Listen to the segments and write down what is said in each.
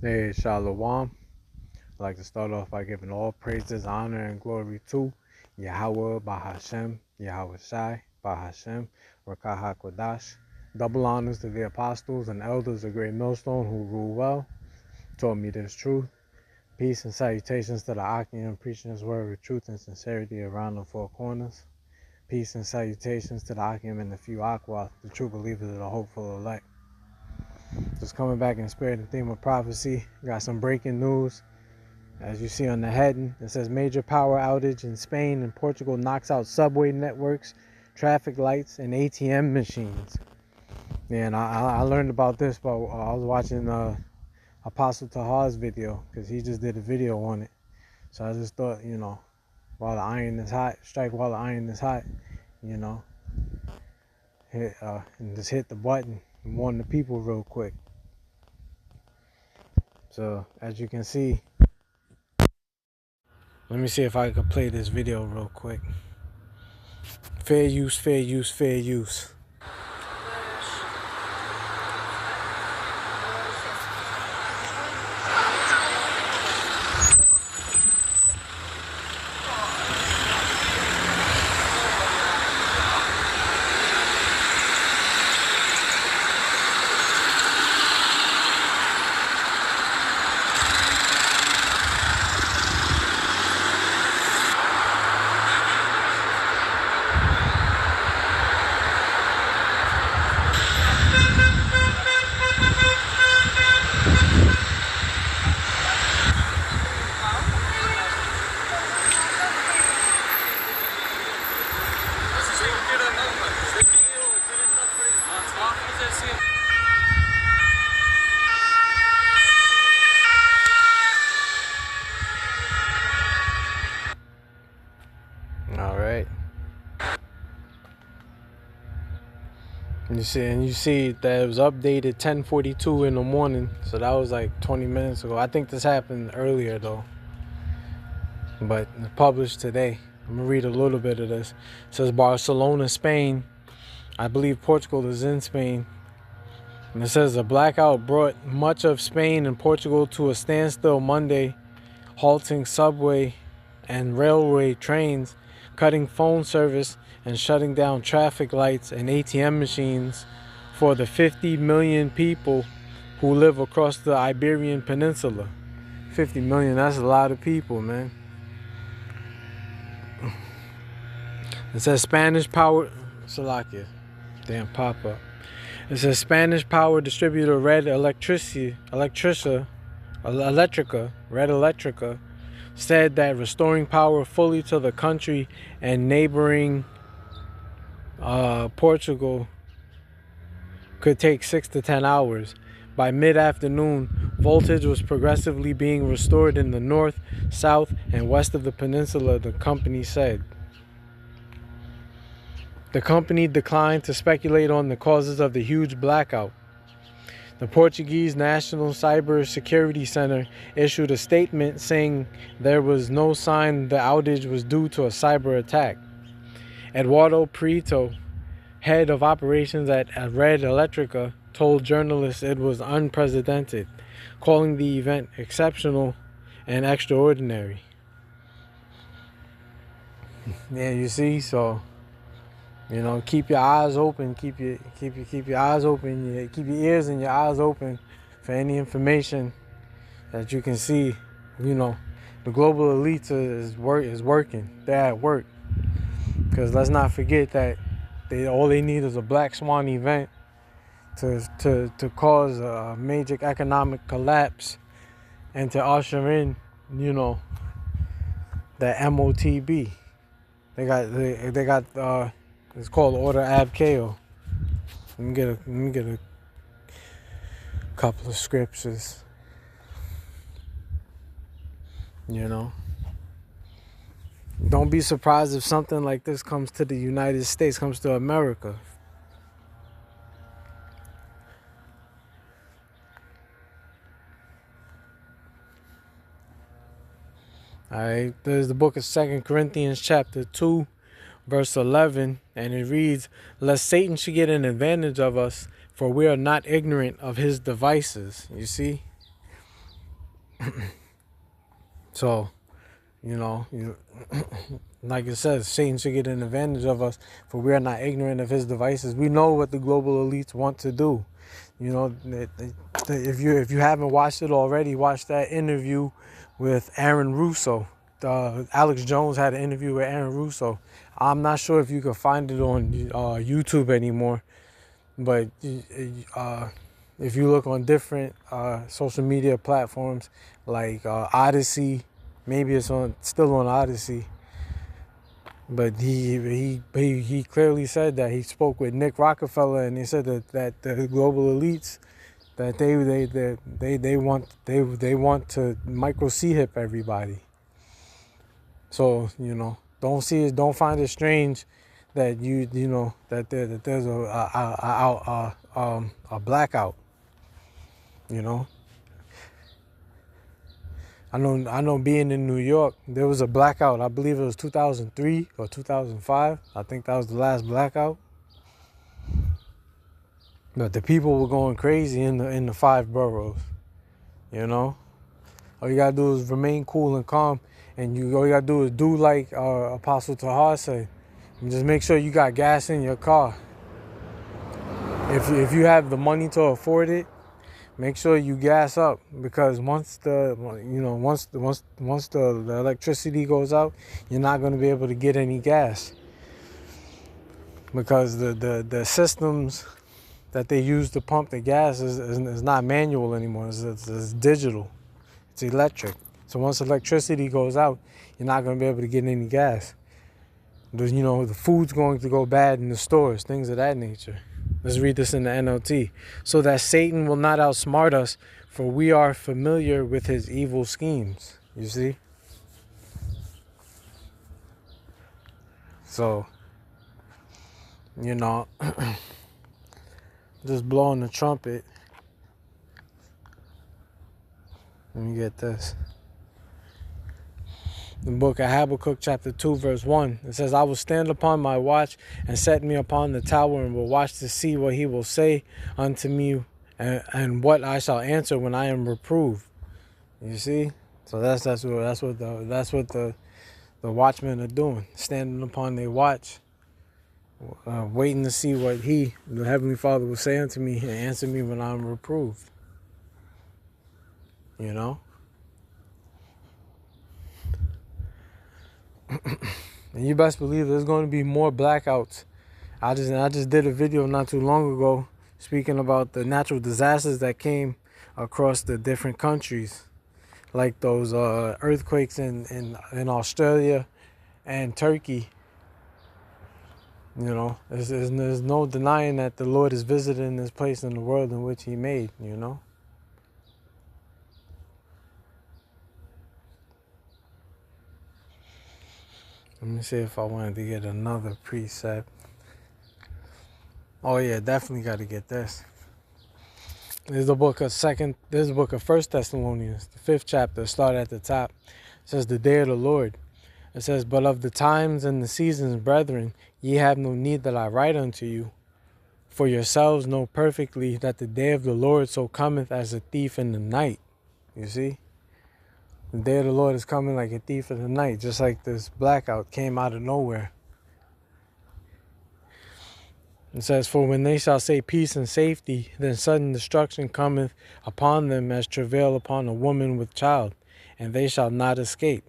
Hey, Shalom. I'd like to start off by giving all praises, honor, and glory to Yahweh Bahashem, Yahweh Shai Bahashem, Rakah HaKodash. Double honors to the apostles and elders of Great Millstone who rule well, taught me this truth. Peace and salutations to the Akim preaching his word with truth and sincerity around the four corners. Peace and salutations to the Akim and the few Aqua, the true believers of the hopeful elect. Just coming back in spirit and theme of prophecy. Got some breaking news. As you see on the heading, it says major power outage in Spain and Portugal knocks out subway networks, traffic lights, and ATM machines. Yeah, and I learned about this, but I was watching Apostle Tahar's video because he just did a video on it. So I just thought, while the iron is hot, strike while the iron is hot, hit and just hit the button and warn the people real quick. So as you can see, let me see if I can play this video real quick. Fair use, fair use, fair use. All right. You see that it was updated 10:42 in the morning, so that was like 20 minutes ago. I think this happened earlier though, but it's published today. I'm gonna read a little bit of this. It says Barcelona, Spain. I believe Portugal is in Spain. And it says a blackout brought much of Spain and Portugal to a standstill Monday, halting subway and railway trains, cutting phone service, and shutting down traffic lights and ATM machines for the 50 million people who live across the Iberian Peninsula. 50 million, that's a lot of people, man. It says Spanish power... Salakia. Damn, pop up. It says Spanish power distributor Red Electrica, said that restoring power fully to the country and neighboring Portugal could take 6 to 10 hours. By mid-afternoon, voltage was progressively being restored in the north, south, and west of the peninsula, the company said. The company declined to speculate on the causes of the huge blackout. The Portuguese National Cyber Security Center issued a statement saying there was no sign the outage was due to a cyber attack. Eduardo Prieto, head of operations at Red Electrica, told journalists it was unprecedented, calling the event exceptional and extraordinary. Yeah, you see, so keep your eyes open, keep your eyes open, keep your ears and your eyes open for any information that you can see. The global elite is working. They're at work. Because let's not forget that all they need is a black swan event to cause a major economic collapse and to usher in, the MOTB. They got it's called Order Ab Chaos. Let me get a couple of scriptures. Don't be surprised if something like this comes to the United States, comes to America. Alright, there's the book of 2 Corinthians chapter 2, verse 11, and it reads, lest Satan should get an advantage of us, for we are not ignorant of his devices. You see? So, like it says, Satan should get an advantage of us, for we are not ignorant of his devices. We know what the global elites want to do. If you haven't watched it already, watch that interview with Aaron Russo. Alex Jones had an interview with Aaron Russo. I'm not sure if you can find it on YouTube anymore, but if you look on different social media platforms like Odyssey, maybe it's still on Odyssey. But he clearly said that he spoke with Nick Rockefeller, and he said that the global elites, that they want to micro C-hip everybody. So don't find it strange that that there's a blackout. I know being in New York, there was a blackout. I believe it was 2003 or 2005. I think that was the last blackout. But the people were going crazy in the 5 boroughs. All you gotta do is remain cool and calm, and all you gotta do is do like Apostle Tahar said, and just make sure you got gas in your car. If you have the money to afford it, make sure you gas up, because once the electricity goes out, you're not going to be able to get any gas, because the systems that they use to pump the gas is not manual anymore. It's digital. It's electric. So once electricity goes out, you're not going to be able to get any gas. The food's going to go bad in the stores, things of that nature. Let's read this in the NLT. So that Satan will not outsmart us, for we are familiar with his evil schemes. You see? So, just blowing the trumpet. Let me get this. The book of Habakkuk chapter 2 verse 1. It says, I will stand upon my watch and set me upon the tower, and will watch to see what he will say unto me, and what I shall answer when I am reproved. You see? So that's what the watchmen are doing. Standing upon their watch, waiting to see what the Heavenly Father, will say unto me and answer me when I'm reproved. And you best believe there's going to be more blackouts. I just did a video not too long ago speaking about the natural disasters that came across the different countries, like those earthquakes in Australia and Turkey. There's no denying that the Lord is visiting this place in the world in which he made. Let me see if I wanted to get another precept. Oh yeah, definitely got to get this. This is the book of First Thessalonians, the 5th chapter. Start at the top. It says, the day of the Lord. It says, but of the times and the seasons, brethren, ye have no need that I write unto you. For yourselves know perfectly that the day of the Lord so cometh as a thief in the night. You see? The day of the Lord is coming like a thief in the night, just like this blackout came out of nowhere. It says, for when they shall say peace and safety, then sudden destruction cometh upon them as travail upon a woman with child, and they shall not escape.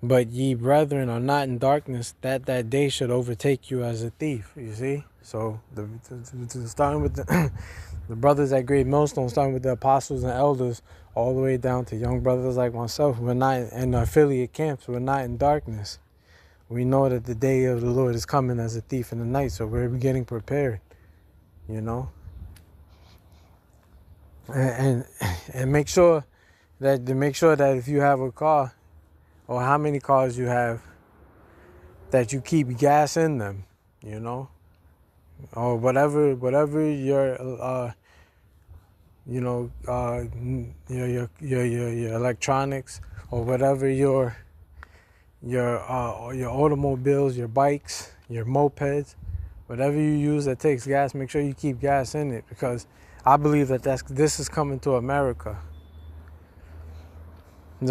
But ye, brethren, are not in darkness, that day should overtake you as a thief. You see? So, starting with the brothers at Great Millstone, starting with the apostles and elders, all the way down to young brothers like myself, we're not in the affiliate camps, we're not in darkness. We know that the day of the Lord is coming as a thief in the night, so we're getting prepared, And make sure that if you have a car, or how many cars you have, that you keep gas in them, or whatever your your electronics, or whatever your automobiles, your bikes, your mopeds, whatever you use that takes gas, make sure you keep gas in it, because I believe that this is coming to America.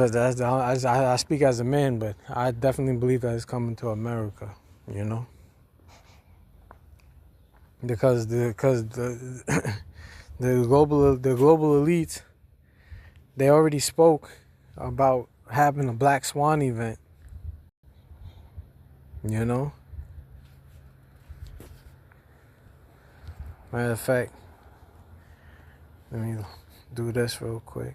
I speak as a man, but I definitely believe that it's coming to America, you know, because the the global elites, they already spoke about having a black swan event, you know. Matter of fact, let me do this real quick.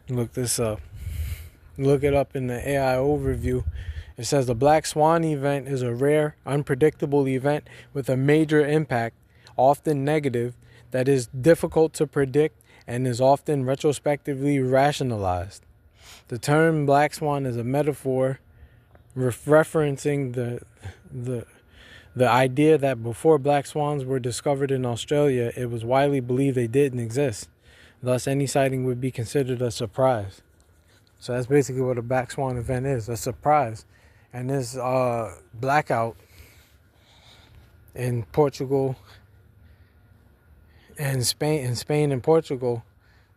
Look this up. Look it up in the AI overview. It says the Black Swan event is a rare, unpredictable event with a major impact, often negative, that is difficult to predict and is often retrospectively rationalized. The term Black Swan is a metaphor referencing the idea that before black swans were discovered in Australia, it was widely believed they didn't exist. Thus, any sighting would be considered a surprise. So that's basically what a black swan event is, a surprise. And this blackout in Portugal and Spain and Portugal,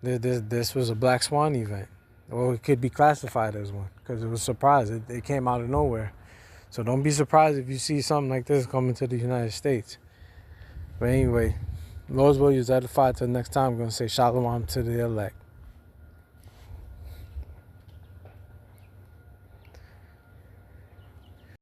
this was a black swan event. Or it could be classified as one because it was a surprise. It came out of nowhere. So don't be surprised if you see something like this coming to the United States. But anyway, Lord's will, use edified. Till next time, I'm going to say shalom to the elect.